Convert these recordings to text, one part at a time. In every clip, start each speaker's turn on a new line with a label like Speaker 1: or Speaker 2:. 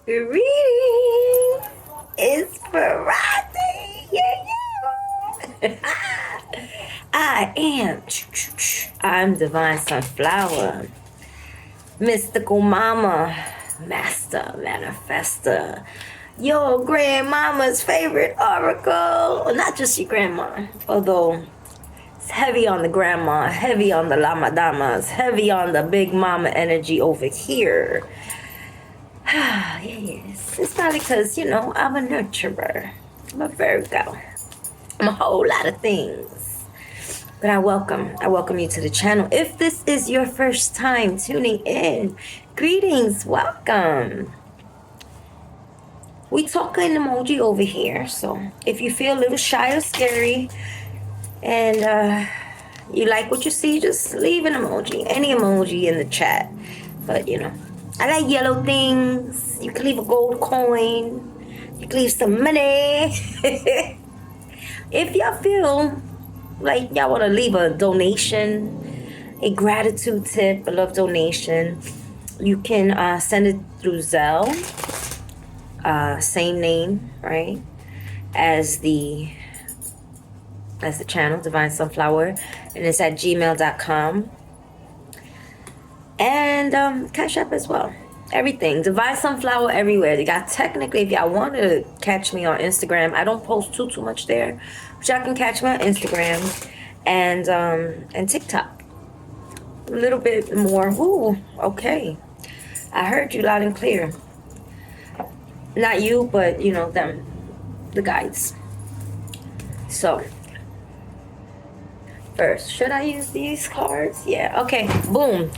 Speaker 1: Greetings! It's Friday! Yeah, yeah! I'm Divine Sunflower, Mystical Mama, Master Manifester, your grandmama's favorite oracle. Well, not just your grandma, although it's heavy on the grandma, heavy on the lama damas, heavy on the big mama energy over here. Yes, it's probably because, I'm a nurturer. I'm a Virgo. I'm a whole lot of things. But I welcome you to the channel. If this is your first time tuning in, greetings, welcome. We talking emoji over here, so if you feel a little shy or scary and you like what you see, just leave an emoji, any emoji in the chat. But I like yellow things. You can leave a gold coin. You can leave some money. If y'all feel like y'all want to leave a donation, a gratitude tip, a love donation, you can send it through Zelle. Same name, right? As the channel, Divine Sunflower, and it's at gmail.com. And CashApp as well. Everything. Divine Sunflower everywhere. You got technically, if y'all want to catch me on Instagram, I don't post too much there. But y'all can catch me on Instagram and TikTok. A little bit more. Ooh, okay. I heard you loud and clear. Not you, but them. The guides. So first, should I use these cards? Yeah, okay, boom.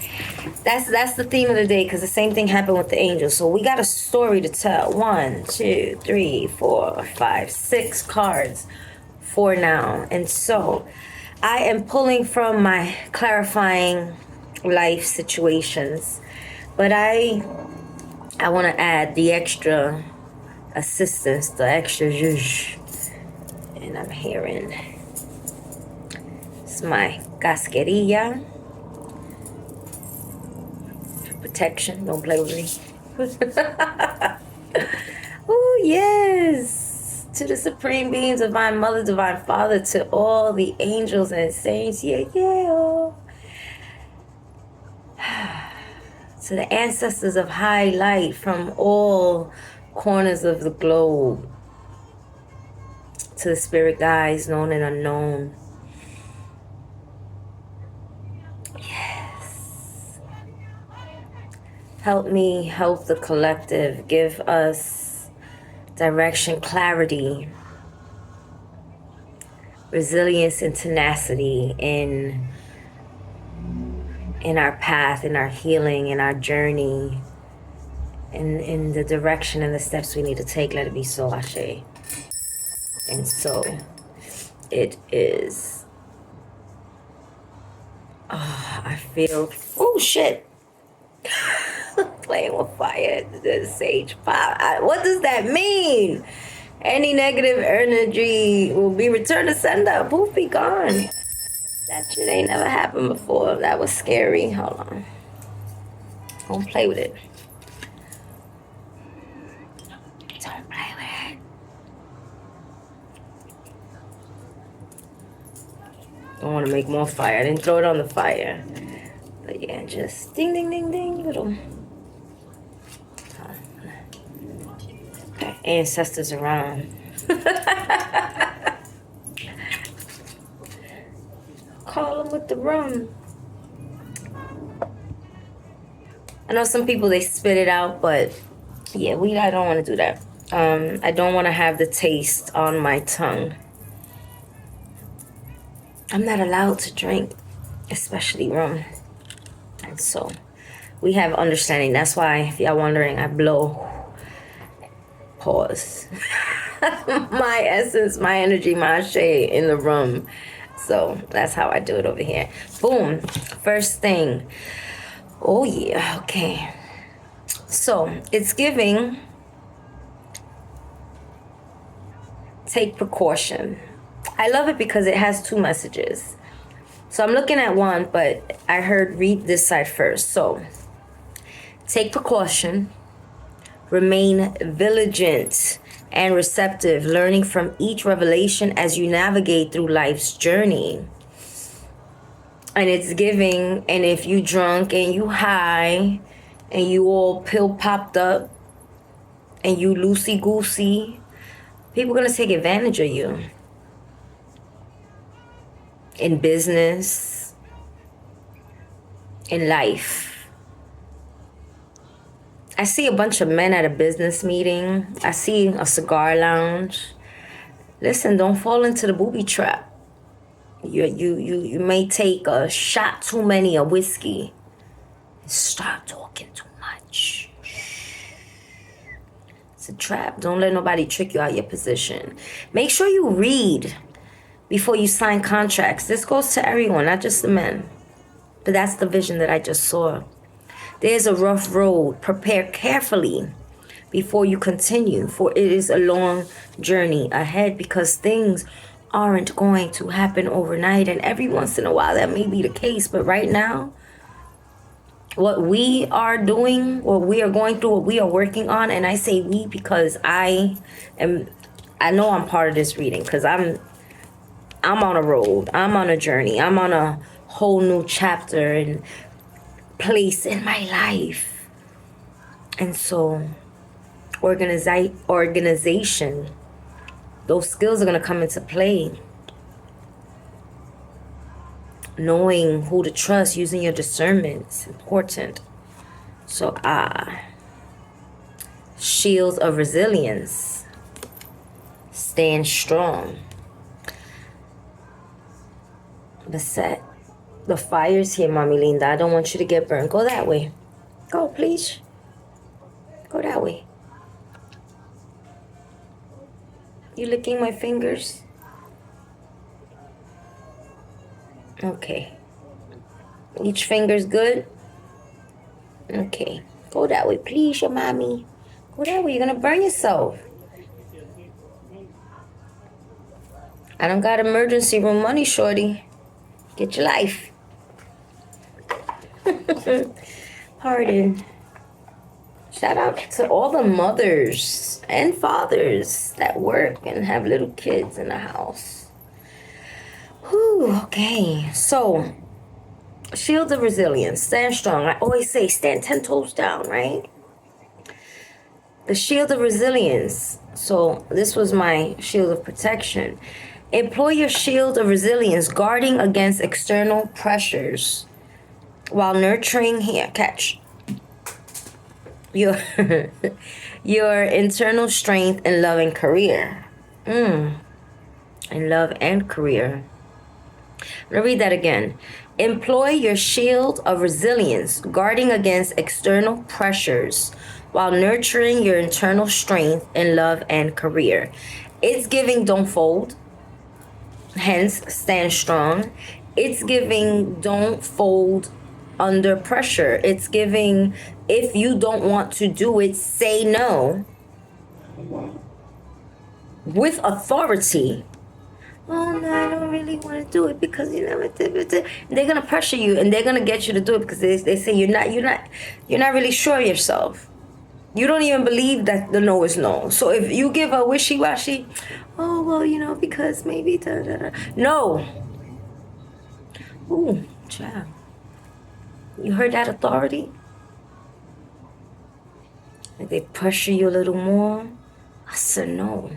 Speaker 1: That's the theme of the day, because the same thing happened with the angels. So we got a story to tell. 1, 2, 3, 4, 5, 6 cards for now. And so I am pulling from my clarifying life situations, but I want to add the extra assistance, the extra zhuzh. And I'm hearing it's my casquerilla. Protection, don't play with me. Oh, yes. To the Supreme Beings, Divine Mother, Divine Father, to all the angels and saints. Yeah, yeah. To the ancestors of high light from all corners of the globe. To the spirit guides, known and unknown. Help me help the collective. Give us direction, clarity, resilience, and tenacity in our path, in our healing, in our journey, in the direction and the steps we need to take. Let it be so, Ashe. And so it is. Oh, I feel. Oh, shit. Playing with fire, the sage pop. What does that mean? Any negative energy will be returned to sender. Poof, be gone. That shit ain't never happened before. That was scary. Hold on. Don't play with it. Don't play with it. Don't want to make more fire. I didn't throw it on the fire. But yeah, just ding, ding, ding, ding, little. Okay, ancestors around. Call them with the rum. I know some people, they spit it out, but yeah, I don't want to do that. I don't want to have the taste on my tongue. I'm not allowed to drink, especially rum. And so we have understanding. That's why, if y'all wondering, I blow. Pause. My essence, my energy, my shade in the room. So that's how I do it over here. Boom. First thing. Oh yeah. Okay. So it's giving. Take precaution. I love it because it has 2 messages. So I'm looking at one, but I heard read this side first. So take precaution. Remain vigilant and receptive, learning from each revelation as you navigate through life's journey. And it's giving, and if you drunk and you high and you all pill popped up and you loosey goosey, people gonna take advantage of you. In business, in life. I see a bunch of men at a business meeting. I see a cigar lounge. Listen, don't fall into the booby trap. You may take a shot too many of whiskey. Stop talking too much. It's a trap. Don't let nobody trick you out of your position. Make sure you read before you sign contracts. This goes to everyone, not just the men. But that's the vision that I just saw. There's a rough road. Prepare carefully before you continue, for it is a long journey ahead, because things aren't going to happen overnight. And every once in a while that may be the case, but right now, what we are doing, what we are going through, what we are working on, and I say we because I know I'm part of this reading, because I'm on a road, I'm on a journey, I'm on a whole new chapter and place in my life. And so organization, those skills are going to come into play. Knowing who to trust, using your discernment is important. So shield of resilience, stand strong. Beset. The fire's here, Mommy Linda. I don't want you to get burned. Go that way. Go, please. Go that way. You licking my fingers? Okay. Each finger's good? Okay. Go that way, please, your mommy. Go that way. You're going to burn yourself. I don't got emergency room money, shorty. Get your life. Pardon. Shout out to all the mothers and fathers that work and have little kids in the house. Whew, okay. So, shield of resilience. Stand strong. I always say stand 10 toes down, right? The shield of resilience. So, this was my shield of protection. Employ your shield of resilience, guarding against external pressures while nurturing, here, catch, your internal strength in love and career. In love and career. I'm going to read that again. Employ your shield of resilience, guarding against external pressures while nurturing your internal strength in love and career. It's giving don't fold. Hence, stand strong. It's giving don't fold under pressure. It's giving, if you don't want to do it, say no with authority. Oh no, I don't really want to do it because you know they're gonna pressure you and they're gonna get you to do it because they say you're not really sure of yourself. You don't even believe that the no is no. So if you give a wishy-washy, oh well, you know, because maybe no. Ooh, child. You heard that authority? If they pressure you a little more, I said no.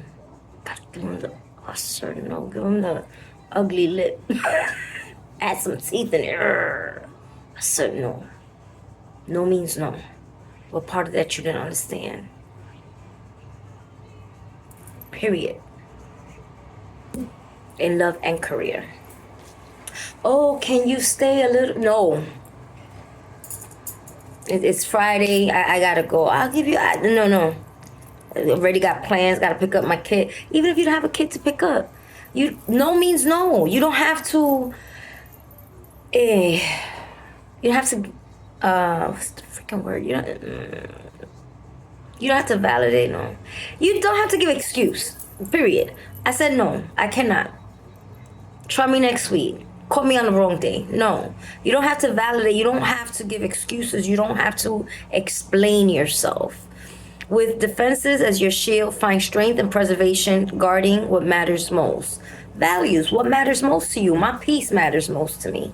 Speaker 1: Gotta give them the I said no. Give them the ugly lip. Add some teeth in there. I said no. No means no. What part of that you didn't understand? Period. In love and career. Oh, can you stay a little? No. It's Friday. I gotta go. I'll give you. No. I already got plans. Gotta pick up my kid. Even if you don't have a kid to pick up, no means no. You don't have to. You don't have to. What's the freaking word? You don't have to validate. No. You don't have to give excuse. Period. I said no. I cannot. Try me next week. Call me on the wrong day. No. You don't have to validate. You don't have to give excuses. You don't have to explain yourself. With defenses as your shield, find strength and preservation, guarding what matters most. Values, what matters most to you? My peace matters most to me.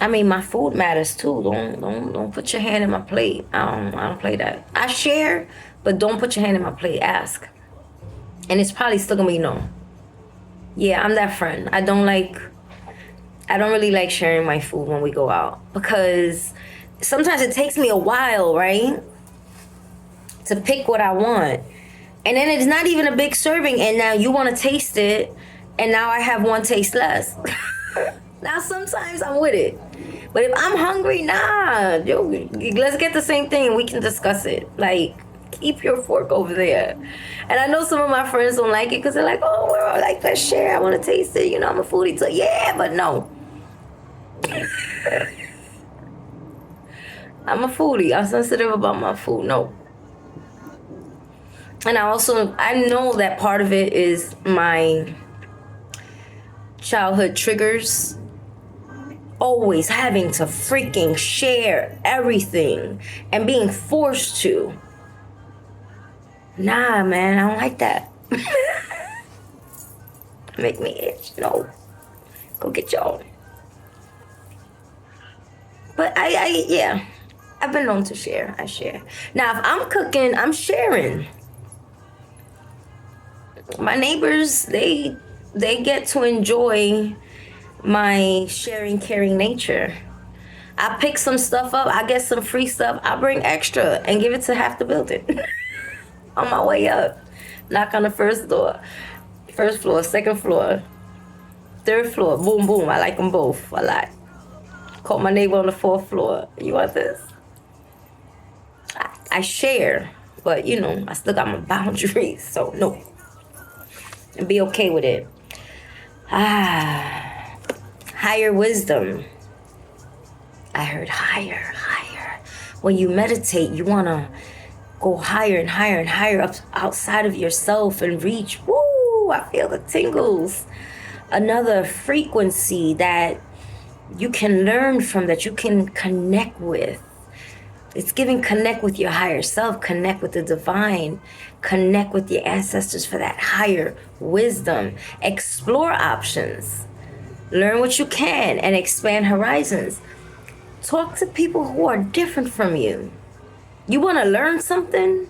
Speaker 1: I mean, my food matters too. Don't put your hand in my plate. I don't play that. I share, but don't put your hand in my plate. Ask, and it's probably still gonna be no. Yeah, I'm that friend. I don't really like sharing my food when we go out because sometimes it takes me a while, right, to pick what I want, and then it's not even a big serving, and now you want to taste it, and now I have one taste less. Now sometimes I'm with it. But if I'm hungry, nah, yo, let's get the same thing and we can discuss it. Like, keep your fork over there. And I know some of my friends don't like it because they're like, oh, well, like, let's share. I want to taste it. You know, I'm a foodie too. Yeah, but no. I'm a foodie. I'm sensitive about my food. No. And I know that part of it is my childhood triggers. Always having to freaking share everything and being forced to. Nah, man, I don't like that. Make me itch. No. Go get your own. But yeah. I've been known to share. I share. Now, if I'm cooking, I'm sharing. My neighbors, they get to enjoy my sharing, caring nature. I pick some stuff up. I get some free stuff. I bring extra and give it to half the building. On my way up, knock on the first floor, second floor, third floor. Boom, boom. I like them both a lot. Call my neighbor on the fourth floor. You want this? I share, but you know, I still got my boundaries. So no, and be okay with it. Higher wisdom. I heard higher. When you meditate, you want to go higher and higher and higher up outside of yourself and reach. Woo! I feel the tingles. Another frequency that you can learn from, that you can connect with. It's giving connect with your higher self, connect with the divine, connect with your ancestors for that higher wisdom. Explore options. Learn what you can and expand horizons. Talk to people who are different from you. You want to learn something?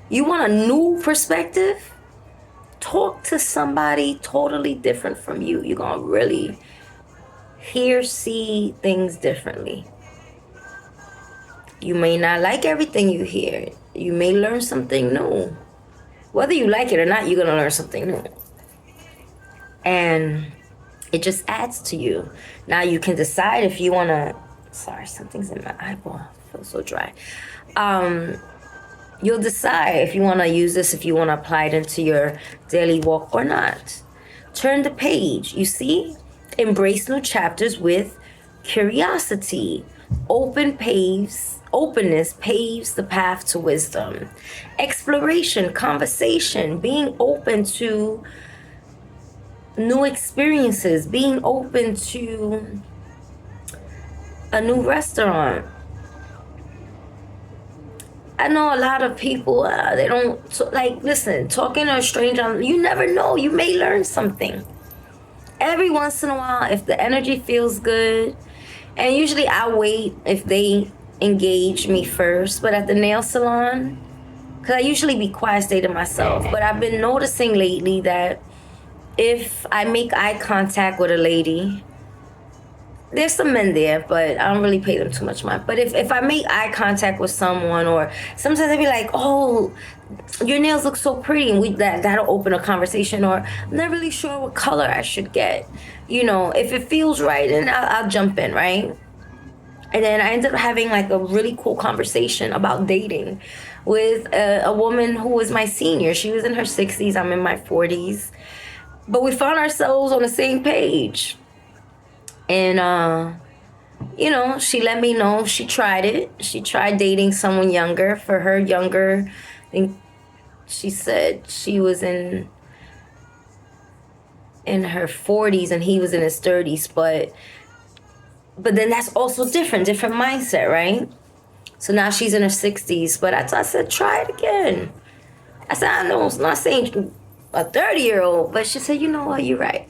Speaker 1: You want a new perspective? Talk to somebody totally different from you. You're going to really see things differently. You may not like everything you hear. You may learn something new. Whether you like it or not, you're going to learn something new. And it just adds to you. Now you can decide if you want to... Sorry, something's in my eyeball. I feel so dry. You'll decide if you want to use this, if you want to apply it into your daily walk or not. Turn the page. You see? Embrace new chapters with curiosity. Openness paves the path to wisdom. Exploration, conversation, being open to new experiences, being open to a new restaurant. I know a lot of people, they don't, listen, talking to a stranger, you never know, you may learn something. Every once in a while, if the energy feels good, and usually I wait if they engage me first, but at the nail salon, because I usually be quiet, stay to myself, but I've been noticing lately that if I make eye contact with a lady, there's some men there, but I don't really pay them too much mind. But if I make eye contact with someone, or sometimes they be like, oh, your nails look so pretty, and that'll open a conversation, or I'm not really sure what color I should get. You know, if it feels right, then I'll jump in, right? And then I ended up having like a really cool conversation about dating with a woman who was my senior. She was in her 60s, I'm in my 40s. But we found ourselves on the same page. And, you know, she let me know she tried it. She tried dating someone younger. For her younger, I think she said she was in her 40s and he was in his 30s. But then that's also different mindset, right? So now she's in her 60s. But I said, try it again. I said, I know, I'm not saying a 30-year-old, but she said, you know what, you're right.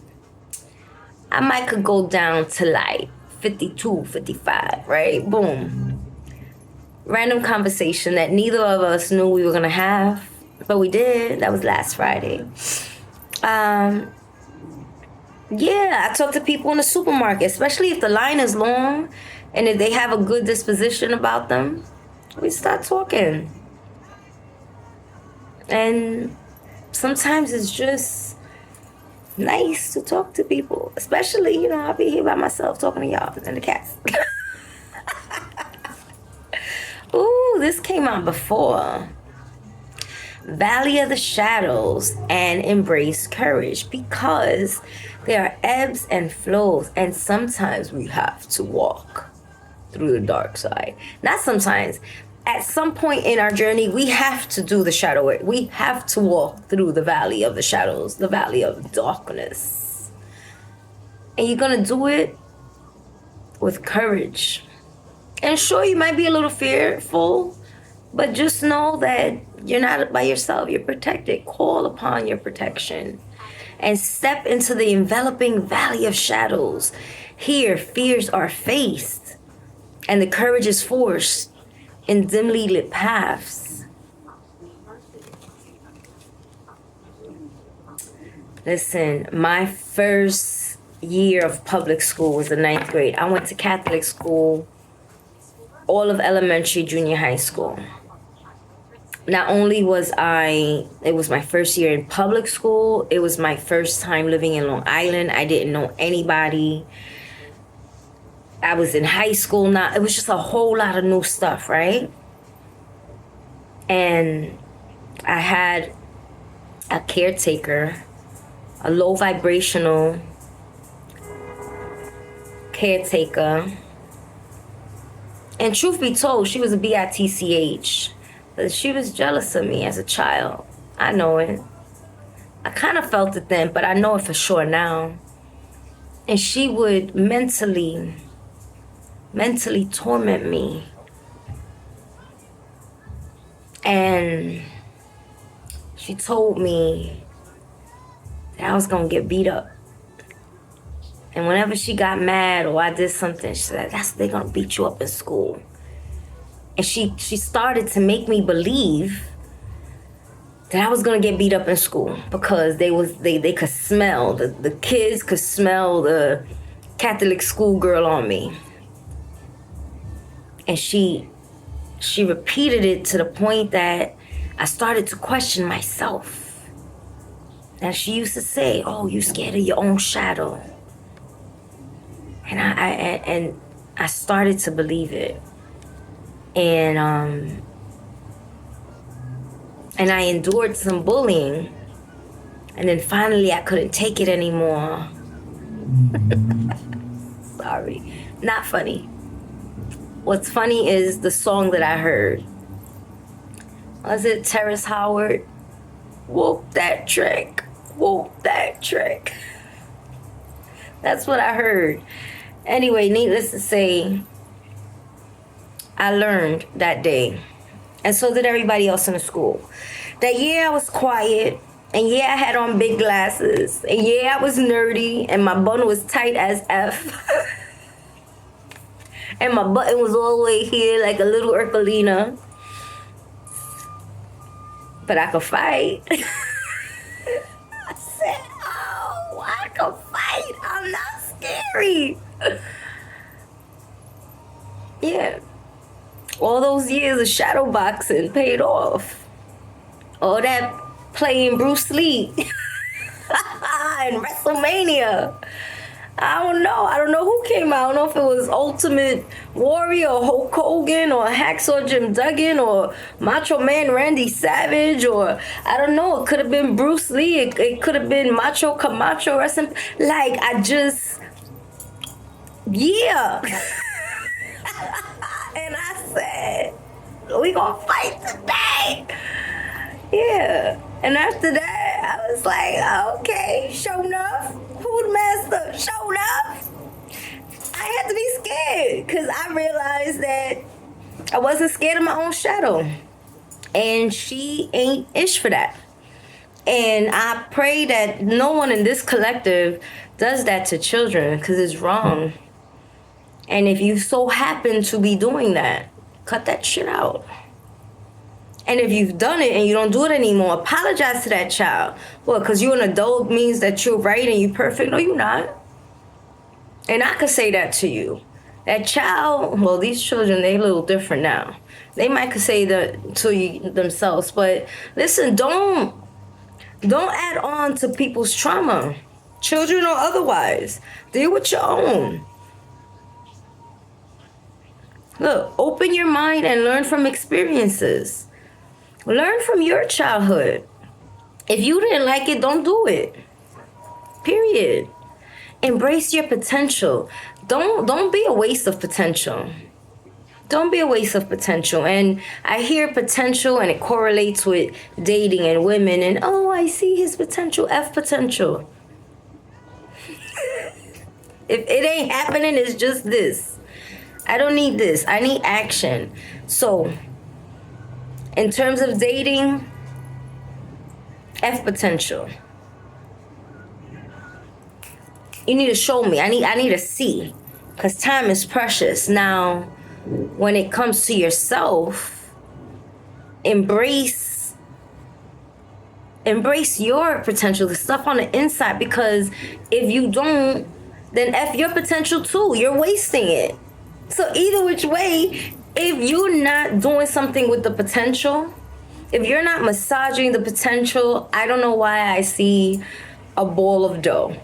Speaker 1: I might could go down to like 52, 55, right? Boom. Random conversation that neither of us knew we were going to have, but we did. That was last Friday. Yeah, I talk to people in the supermarket, especially if the line is long and if they have a good disposition about them. We start talking. And sometimes it's just nice to talk to people, especially, I'll be here by myself talking to y'all and the cats. Ooh, this came out before. Valley of the shadows and embrace courage, because there are ebbs and flows, and sometimes we have to walk through the dark side. Not sometimes. At some point in our journey, we have to do the shadow work. We have to walk through the valley of the shadows, the valley of darkness. And you're going to do it with courage. And sure, you might be a little fearful, but just know that you're not by yourself. You're protected. Call upon your protection and step into the enveloping valley of shadows. Here, fears are faced and the courage is forced in dimly lit paths. Listen, my first year of public school was the 9th grade. I went to Catholic school, all of elementary, junior high school. Not only it was my first year in public school, it was my first time living in Long Island. I didn't know anybody. I was in high school now. It was just a whole lot of new stuff, right? And I had a caretaker, a low vibrational caretaker. And truth be told, she was a bitch. But she was jealous of me as a child. I know it. I kind of felt it then, but I know it for sure now. And she would mentally torment me. And she told me that I was going to get beat up. And whenever she got mad or I did something, she said, they're going to beat you up in school. And she started to make me believe that I was going to get beat up in school because they could smell, the kids could smell the Catholic school girl on me. And she repeated it to the point that I started to question myself. And she used to say, oh, you scared of your own shadow. And I started to believe it. And I endured some bullying. And then finally I couldn't take it anymore. Sorry. Not funny. What's funny is the song that I heard. Was it Terrace Howard? Whoop that trick. Whoop that trick. That's what I heard. Anyway, needless to say, I learned that day. And so did everybody else in the school. That I was quiet. And I had on big glasses. And I was nerdy. And my bun was tight as F. And my button was all the way here like a little Urkelina. But I could fight. I said, oh, I could fight. I'm not scary. Yeah. All those years of shadow boxing paid off. All that playing Bruce Lee. And WrestleMania. I don't know who came out. I don't know if it was Ultimate Warrior or Hulk Hogan or Hacksaw Jim Duggan or Macho Man Randy Savage, or I don't know. It could have been Bruce Lee. It could have been Macho Camacho wrestling. Like, And I said, we gonna fight today. Yeah. And after that, I was like, okay, show enough. Who the master? Show enough. I had to be scared because I realized that I wasn't scared of my own shadow. And she ain't ish for that. And I pray that no one in this collective does that to children, because it's wrong. And if you so happen to be doing that, cut that shit out. And if you've done it and you don't do it anymore, apologize to that child. Well, because you're an adult means that you're right and you're perfect. No, you're not. And I could say that to you. That child, well, these children, they a little different now. They might could say that to you themselves. But listen, don't add on to people's trauma. Children or otherwise. Deal with your own. Look, open your mind and learn from experiences. Learn from your childhood. If you didn't like it, don't do it. Period. Embrace your potential. Don't be a waste of potential. Don't be a waste of potential. And I hear potential and it correlates with dating and women. And oh, I see his potential. F potential. If it ain't happening, it's just this. I don't need this. I need action. So, in terms of dating, F potential. You need to show me. I need to see. Because time is precious. Now, when it comes to yourself, embrace your potential, the stuff on the inside. Because if you don't, then F your potential too. You're wasting it. So either which way, if you're not doing something with the potential, if you're not massaging the potential, I don't know why I see a ball of dough.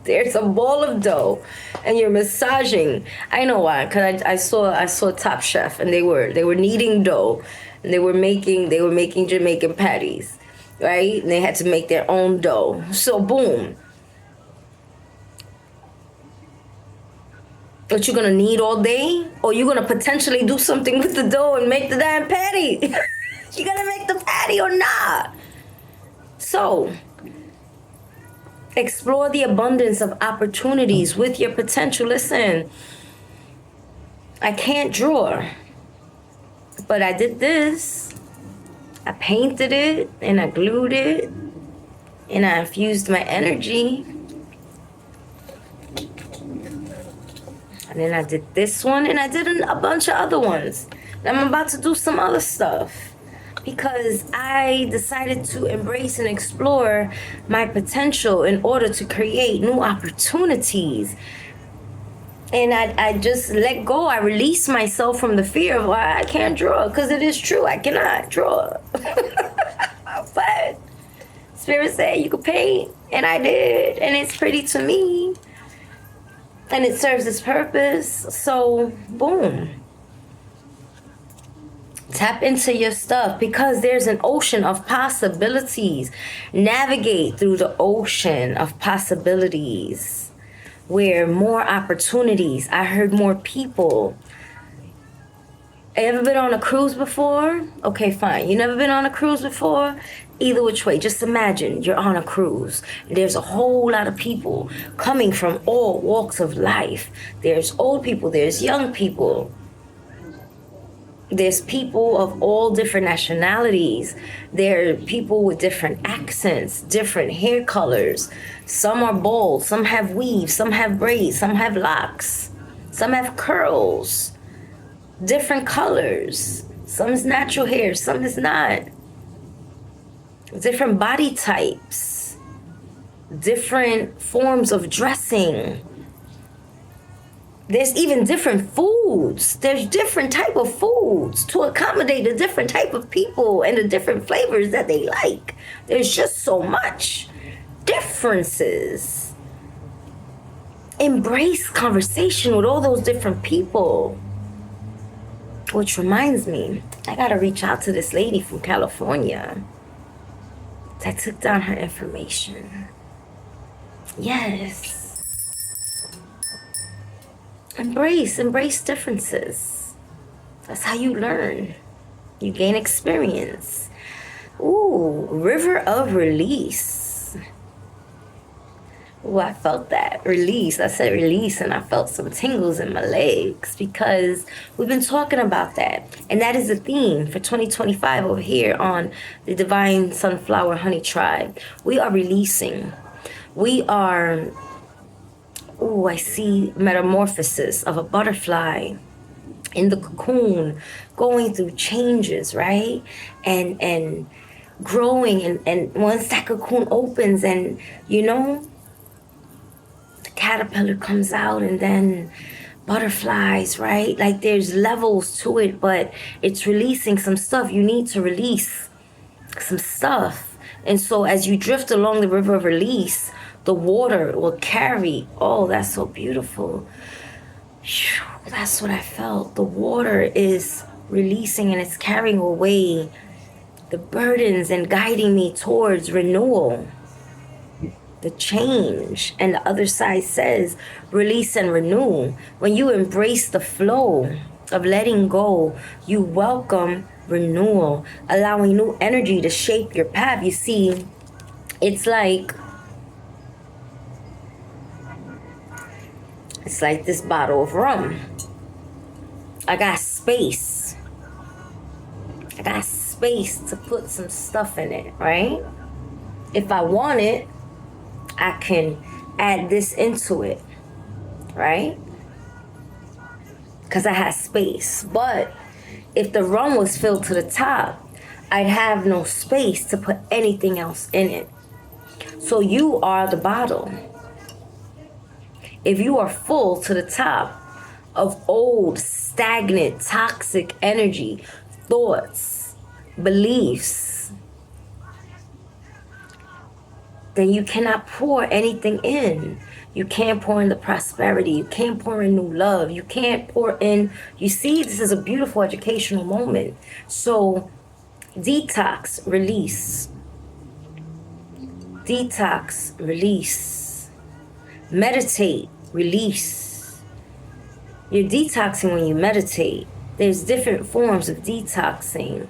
Speaker 1: There's a ball of dough and you're massaging. I know why, because I saw Top Chef and they were kneading dough and they were making Jamaican patties, right? And they had to make their own dough. So boom. But you're gonna knead all day? Or you're gonna potentially do something with the dough and make the damn patty? You gonna make the patty or not? So, explore the abundance of opportunities with your potential. Listen, I can't draw, but I did this. I painted it and I glued it and I infused my energy. And then I did this one and I did a bunch of other ones. And I'm about to do some other stuff because I decided to embrace and explore my potential in order to create new opportunities. And I just let go. I release myself from the fear of why I can't draw, because it is true. I cannot draw. But Spirit said you could paint, and I did. And it's pretty to me. And it serves its purpose. So, boom. Tap into your stuff because there's an ocean of possibilities. Navigate through the ocean of possibilities where more opportunities. I heard more people. Ever been on a cruise before? Okay, fine. You never been on a cruise before? Either which way, just imagine you're on a cruise. There's a whole lot of people coming from all walks of life. There's old people, there's young people. There's people of all different nationalities. There are people with different accents, different hair colors. Some are bald, some have weaves, some have braids, some have locks, some have curls, different colors. Some is natural hair, some is not. Different body types, different forms of dressing. There's even different foods. There's different type of foods to accommodate the different type of people and the different flavors that they like. There's just so much differences. Embrace conversation with all those different people. Which reminds me, I gotta reach out to this lady from California. I took down her information. Yes. Embrace differences. That's how you learn. You gain experience. Ooh, river of release. Oh, I felt that release. I said release, and I felt some tingles in my legs because we've been talking about that. And that is the theme for 2025 over here on the Divine Sunflower Honey Tribe. We are releasing. We are, oh, I see metamorphosis of a butterfly in the cocoon, going through changes, right? And growing, and once that cocoon opens, and the caterpillar comes out, and then butterflies, right? Like there's levels to it, but it's releasing some stuff. You need to release some stuff. And so as you drift along the river of release, the water will carry. Oh, that's so beautiful. That's what I felt. The water is releasing, and it's carrying away the burdens and guiding me towards renewal, the change. And the other side says release and renew. When you embrace the flow of letting go, you welcome renewal, allowing new energy to shape your path. You see, it's like this bottle of rum. I got space. I got space to put some stuff in it, right? If I want it, I can add this into it, right? Because I have space. But if the rum was filled to the top, I'd have no space to put anything else in it. So you are the bottle. If you are full to the top of old, stagnant, toxic energy, thoughts, beliefs, then you cannot pour anything in. You can't pour in the prosperity. You can't pour in new love. You can't pour in. You see, this is a beautiful educational moment. So detox, release. Detox, release. Meditate, release. You're detoxing when you meditate. There's different forms of detoxing.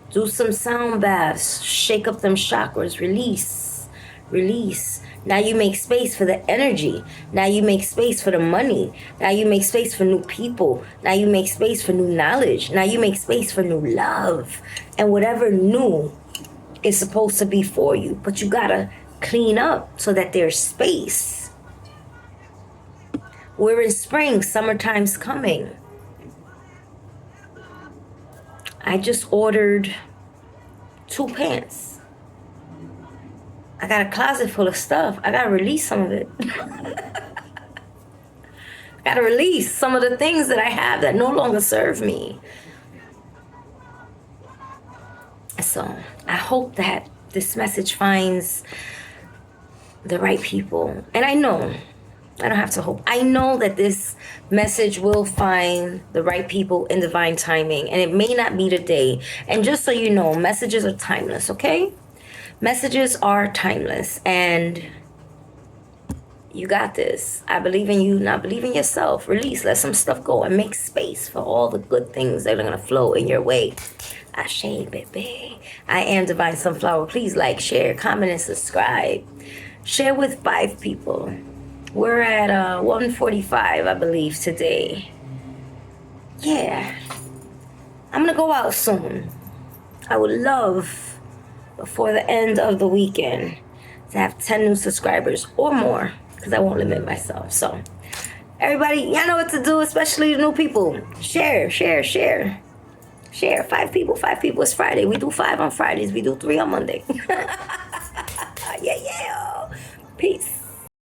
Speaker 1: Do some sound baths. Shake up them chakras. Release. Release. Now you make space for the energy. Now you make space for the money. Now you make space for new people. Now you make space for new knowledge. Now you make space for new love. And whatever new is supposed to be for you. But you gotta clean up so that there's space. We're in spring. Summertime's coming. I just ordered 2 pants. I got a closet full of stuff. I gotta release some of it. I gotta release some of the things that I have that no longer serve me. So I hope that this message finds the right people. And I know, I don't have to hope. I know that this message will find the right people in divine timing. And it may not be today. And just so you know, messages are timeless, okay? Messages are timeless. And you got this. I believe in you, not believe in yourself. Release, let some stuff go, and make space for all the good things that are going to flow in your way. Ashe, baby. I am Divine Sunflower. Please like, share, comment, and subscribe. Share with 5 people. We're at 1:45, I believe, today. Yeah. I'm going to go out soon. I would love, before the end of the weekend, to have 10 new subscribers or more, because I won't limit myself. So, everybody, y'all know what to do, especially the new people. Share, share, share. Share. 5 people. It's Friday. We do 5 on Fridays. We do 3 on Monday.